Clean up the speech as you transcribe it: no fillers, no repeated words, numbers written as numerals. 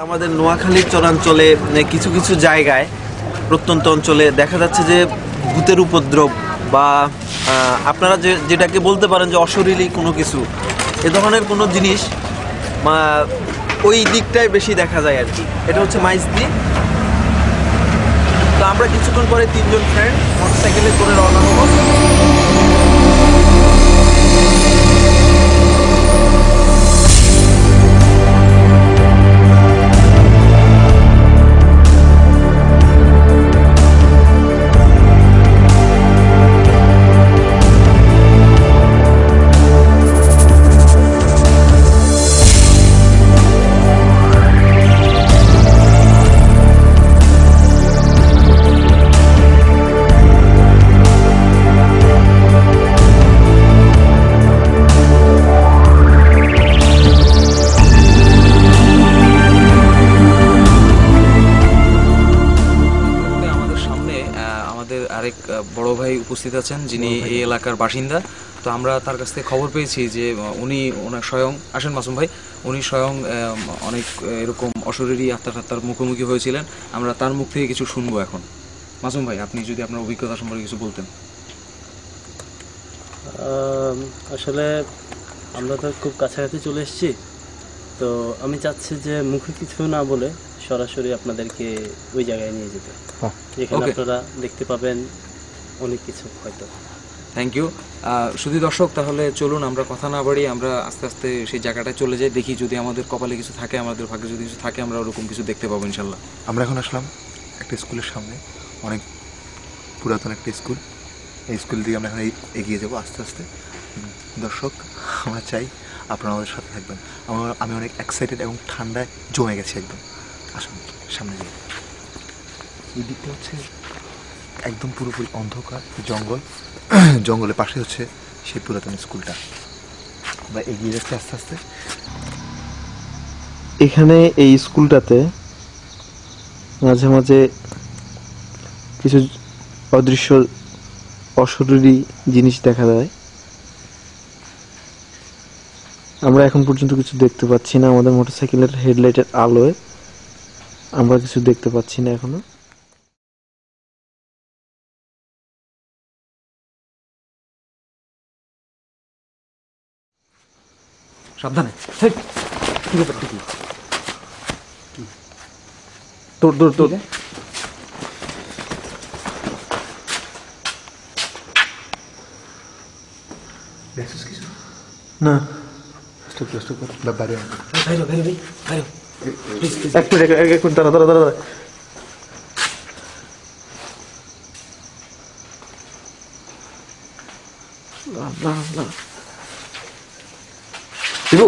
আমাদের নোয়াখালীর চরাঞ্চলে কিছু কিছু জায়গায় প্রত্যন্ত অঞ্চলে দেখা যাচ্ছে যে ভূতের উপদ্রব বা আপনারা যেটাকে বলতে পারেন যে অশরীরী কোনো কিছু এ ধরনের কোনো জিনিস ওই দিকটায় বেশি দেখা যায় আর কি। এটা হচ্ছে মাইজদি। তো আমরা কিছুক্ষণ পরে 3 জন ফ্রেন্ড মোটরসাইকেলে করে রওনা হবো। আরেক বড় ভাই উপস্থিত আছেন যিনি এই এলাকার বাসিন্দা। তো আমরা তার কাছ থেকে খবর পেয়েছি যে উনি ওনার স্বয়ং আসেন মাসুম ভাই, উনি স্বয়ং অনেক এরকম অশরীরী আত্মার মুখোমুখি হয়েছিলেন। আমরা তার মুখ থেকে কিছু শুনবো এখন। মাসুম ভাই, আপনি যদি আপনার অভিজ্ঞতা সম্পর্কে কিছু বলতেন। আসলে আমরা তো খুব কাছাকাছি চলে এসেছি, তো আমি চাচ্ছি যে মুখে কিছু না বলে সরাসরি আপনাদেরকে ওই জায়গায় নিয়ে যেতে, যেখানে আপনারা দেখতে পাবেন অনেক কিছু হয়তো। Thank you. শুধু দর্শক, তাহলে চলুন আমরা কথা না বাড়ি আমরা আস্তে আস্তে সেই জায়গাটায় চলে যাই, দেখি যদি আমাদের কপালে কিছু থাকে, আমাদের ভাগ্যে যদি কিছু থাকে, আমরা ওরকম কিছু দেখতে পাবো ইনশাল্লাহ। আমরা এখন আসলাম একটা স্কুলের সামনে, অনেক পুরাতন একটা স্কুল। এই স্কুল দিকে আমরা এখন এগিয়ে যাবো আস্তে আস্তে। দর্শক, আমরা চাই আপনারা আমাদের সাথে থাকবেন। আমি অনেক এক্সাইটেড এবং ঠান্ডায় জমে গেছি একদম। আসুন সামনে যাই। এই দিকটা হচ্ছে একদম পুরোপুরি অন্ধকার জঙ্গল, জঙ্গলের পাশে হচ্ছে সেই পুরাতন স্কুলটা। আমরা এগিয়ে যাচ্ছি আস্তে আস্তে। এখানে এই স্কুলটাতে মাঝে মাঝে কিছু অদৃশ্য অশরীরী জিনিস দেখা যায়। আমরা এখন পর্যন্ত কিছু দেখতে পাচ্ছি না। আমাদের মোটরসাইকেলের হেডলাইটের আলোয় আমরা কিছু দেখতে পাচ্ছি না এখনো। সাবধানে। কি ব্যাপারটা কি? তোর তোর তোর না, এক মিনিট দাঁড়া দাঁড়া দাঁড়া। শিবু